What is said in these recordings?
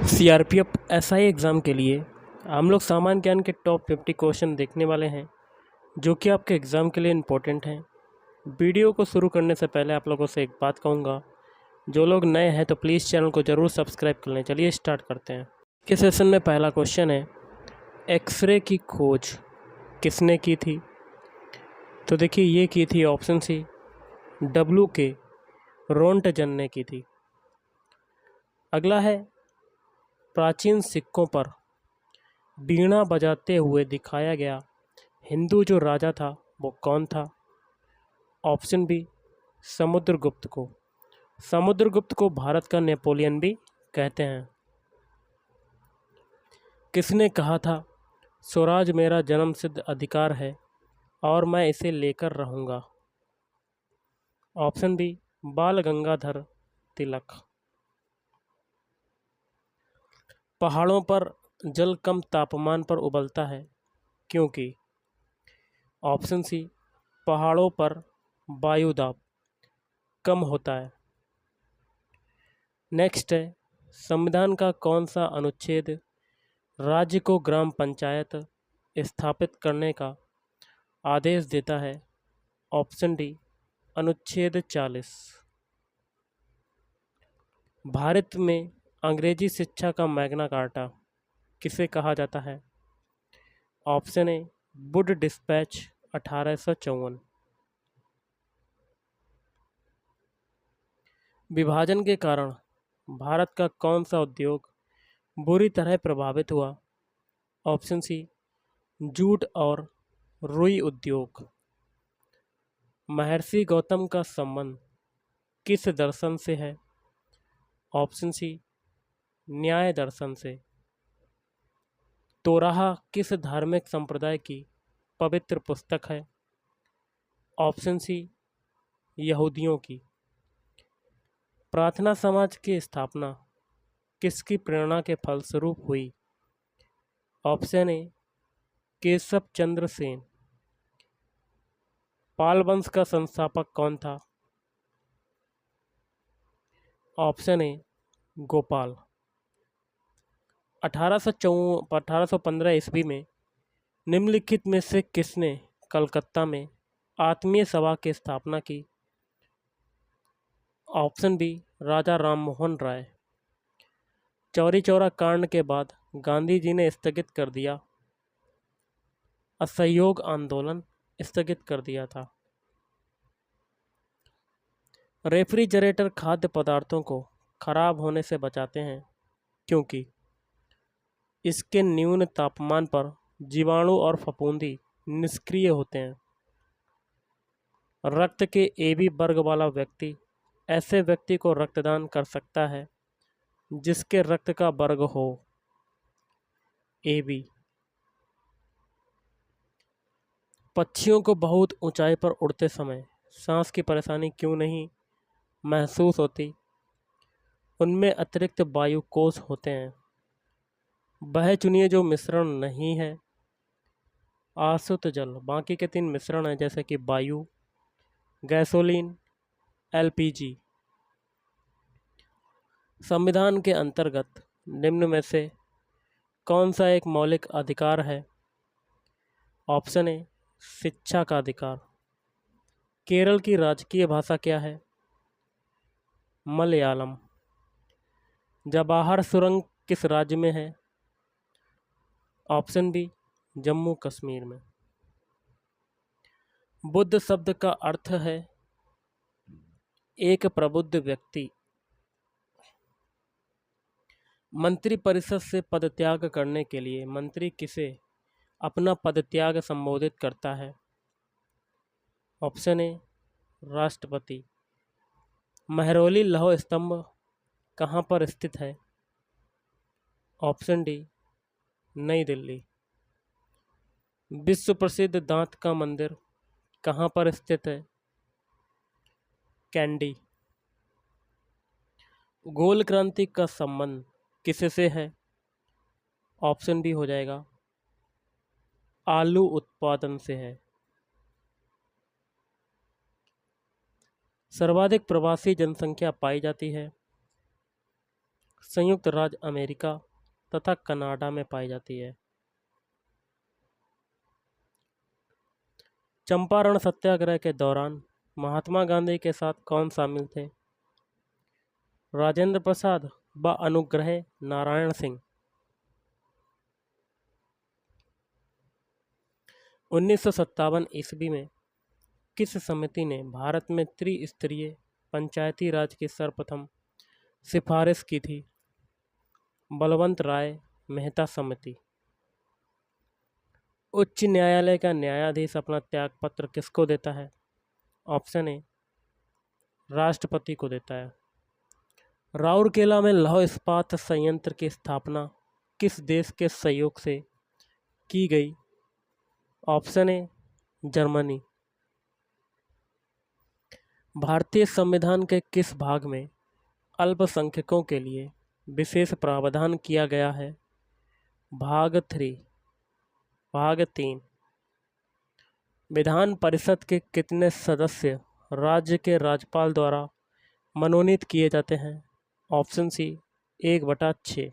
CRPF SI exam के लिए हम लोग सामान्य ज्ञान के टॉप 50 क्वेश्चन देखने वाले हैं जो कि आपके एग्ज़ाम के लिए इम्पोर्टेंट हैं। वीडियो को शुरू करने से पहले आप लोगों से एक बात कहूँगा, जो लोग नए हैं तो प्लीज़ चैनल को ज़रूर सब्सक्राइब कर लें। चलिए स्टार्ट करते हैं। के सेशन में पहला क्वेश्चन है, एक्सरे की खोज किसने की थी? तो देखिए ये की थी ऑप्शन सी W.K. रोंटजन ने की थी। अगला है, प्राचीन सिक्कों पर वीणा बजाते हुए दिखाया गया हिंदू जो राजा था वो कौन था? ऑप्शन बी समुद्रगुप्त को। समुद्रगुप्त को भारत का नेपोलियन भी कहते हैं। किसने कहा था स्वराज मेरा जन्मसिद्ध अधिकार है और मैं इसे लेकर रहूँगा? ऑप्शन बी बाल गंगाधर तिलक। पहाड़ों पर जल कम तापमान पर उबलता है क्योंकि? ऑप्शन सी पहाड़ों पर वायुदाब कम होता है। नेक्स्ट है, संविधान का कौन सा अनुच्छेद राज्य को ग्राम पंचायत स्थापित करने का आदेश देता है? ऑप्शन डी अनुच्छेद 40। भारत में अंग्रेजी शिक्षा का मैग्ना कार्टा किसे कहा जाता है? Option A Wood dispatch 1854। विभाजन के कारण भारत का कौन सा उद्योग बुरी तरह प्रभावित हुआ? ऑप्शन सी जूट और रुई उद्योग। महर्षि गौतम का संबंध किस दर्शन से है? ऑप्शन सी न्याय दर्शन से। तोराह किस धार्मिक संप्रदाय की पवित्र पुस्तक है? ऑप्शन सी यहूदियों की। प्रार्थना समाज की स्थापना किसकी प्रेरणा के फलस्वरूप हुई? Option A Keshav Chandra Sen. पाल वंश का संस्थापक कौन था? Option A Gopal. 1815 ईस्वी में निम्नलिखित में से किसने कलकत्ता में आत्मीय सभा की स्थापना की? Option B Raja Rammohan Roy. चौरी चौरा कांड के बाद गांधी जी ने स्थगित कर दिया, असहयोग आंदोलन स्थगित कर दिया था। रेफ्रिजरेटर खाद्य पदार्थों को खराब होने से बचाते हैं क्योंकि इसके न्यून तापमान पर जीवाणु और फफूंदी निष्क्रिय होते हैं। रक्त के AB वर्ग वाला व्यक्ति ऐसे व्यक्ति को रक्तदान कर सकता है जिसके रक्त का वर्ग हो AB। पक्षियों को बहुत ऊंचाई पर उड़ते समय सांस की परेशानी क्यों नहीं महसूस होती? उनमें अतिरिक्त वायु कोश होते हैं। वह चुनिए जो मिश्रण नहीं है। आसुत जल, बाकी के 3 मिश्रण हैं जैसे कि वायु, गैसोलीन, LPG। संविधान के अंतर्गत निम्न में से कौन सा एक मौलिक अधिकार है? ऑप्शन ए शिक्षा का अधिकार। केरल की राजकीय भाषा क्या है? मलयालम। जवाहर सुरंग किस राज्य में है? ऑप्शन बी जम्मू कश्मीर में। बुद्ध शब्द का अर्थ है एक प्रबुद्ध व्यक्ति। मंत्रिपरिषद से पदत्याग करने के लिए मंत्री किसे अपना पदत्याग संबोधित करता है? ऑप्शन ए राष्ट्रपति। महरौली लौह स्तंभ कहाँ पर स्थित है? ऑप्शन डी नई दिल्ली। विश्व प्रसिद्ध दांत का मंदिर कहाँ पर स्थित है? कैंडी। गोल क्रांति का संबंध किससे है? ऑप्शन बी हो जाएगा आलू उत्पादन से है। सर्वाधिक प्रवासी जनसंख्या पाई जाती है संयुक्त राज्य अमेरिका तथा कनाडा में पाई जाती है। चंपारण सत्याग्रह के दौरान महात्मा गांधी के साथ कौन शामिल थे? राजेंद्र प्रसाद व अनुग्रह नारायण सिंह। 1957 ईस्वी में किस समिति ने भारत में त्रिस्तरीय पंचायती राज की सर्वप्रथम सिफारिश की थी? बलवंत राय मेहता समिति। उच्च न्यायालय का न्यायाधीश अपना त्यागपत्र किसको देता है? ऑप्शन ए राष्ट्रपति को देता है। राउरकेला में लौह इस्पात संयंत्र की स्थापना किस देश के सहयोग से की गई? Option A Germany. भारतीय संविधान के किस भाग में अल्पसंख्यकों के लिए विशेष प्रावधान किया गया है? भाग 3। विधान परिषद के कितने सदस्य राज्य के राज्यपाल द्वारा मनोनीत किए जाते हैं? Option C 1/6।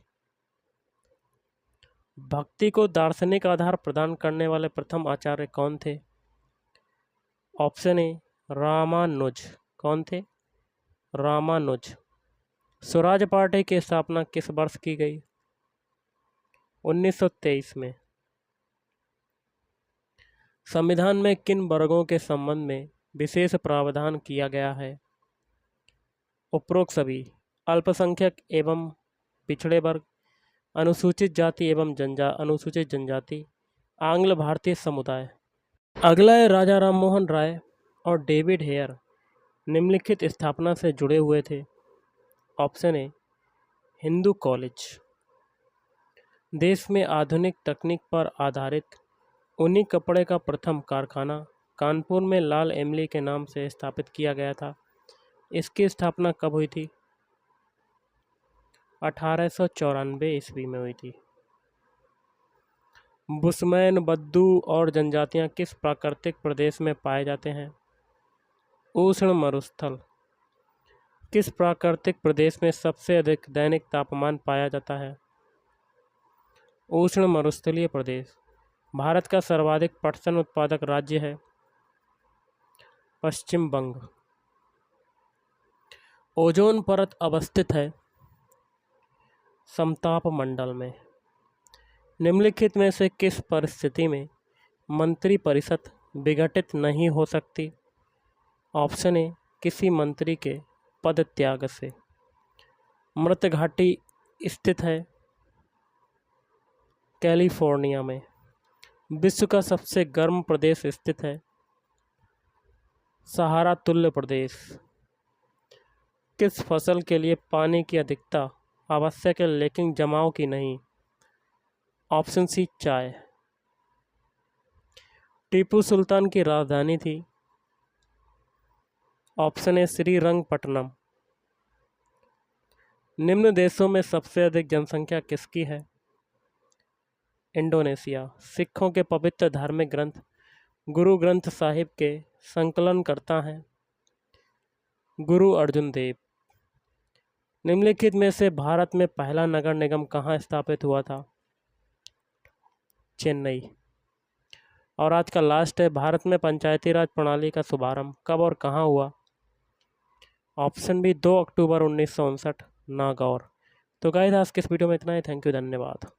भक्ति को दार्शनिक आधार प्रदान करने वाले प्रथम आचार्य कौन थे? Option A Ramanuja. कौन थे? रामानुज। स्वराज पार्टी की स्थापना किस वर्ष की गई? 1923 में। संविधान में किन वर्गों के संबंध में विशेष प्रावधान किया गया है? उपरोक्त सभी: अल्पसंख्यक एवं पिछड़े वर्ग, अनुसूचित जाति एवं अनुसूचित जनजाति, आंग्ल भारतीय समुदाय। अगला है राजा राममोहन राय और डेविड हेयर निम्नलिखित स्थापना से जुड़े हुए थे। ऑप्शन ए हिंदू कॉलेज। देश में आधुनिक तकनीक पर आधारित ऊनी कपड़े का प्रथम कारखाना कानपुर में लाल एमली के नाम से स्थापित किया गया था। इसकी स्थापना कब हुई थी? 1894 ईस्वी में हुई थी। बुशमैन, बद्दू और जनजातियां किस प्राकृतिक प्रदेश में पाए जाते हैं? उष्ण मरुस्थल। किस प्राकृतिक प्रदेश में सबसे अधिक दैनिक तापमान पाया जाता है? उष्ण मरुस्थलीय प्रदेश। भारत का सर्वाधिक पटसन उत्पादक राज्य है? पश्चिम बंग। ओजोन परत अवस्थित है समताप मंडल में। निम्नलिखित में से किस परिस्थिति में मंत्रिपरिषद विघटित नहीं हो सकती? ऑप्शन ए किसी मंत्री के पद त्याग से। मृत घाटी स्थित है कैलिफोर्निया में। विश्व का सबसे गर्म प्रदेश स्थित है सहारा तुल्य प्रदेश। किस फसल के लिए पानी की अधिकता आवश्यक है लेकिन जमाव की नहीं? ऑप्शन सी चाय। टीपू सुल्तान की राजधानी थी? Option A Srirangapatnam. निम्न देशों में सबसे अधिक जनसंख्या किसकी है? इंडोनेशिया। सिखों के पवित्र धार्मिक ग्रंथ गुरु ग्रंथ साहिब के संकलनकर्ता हैं गुरु अर्जुन देव। निम्नलिखित में से भारत में पहला नगर निगम कहाँ स्थापित हुआ था? चेन्नई। और आज का लास्ट है, भारत में पंचायती राज प्रणाली का शुभारंभ कब और कहाँ हुआ? ऑप्शन बी 2 अक्टूबर 1959 नागौर। तो गाइस आज के इस वीडियो में इतना ही। थैंक यू, धन्यवाद।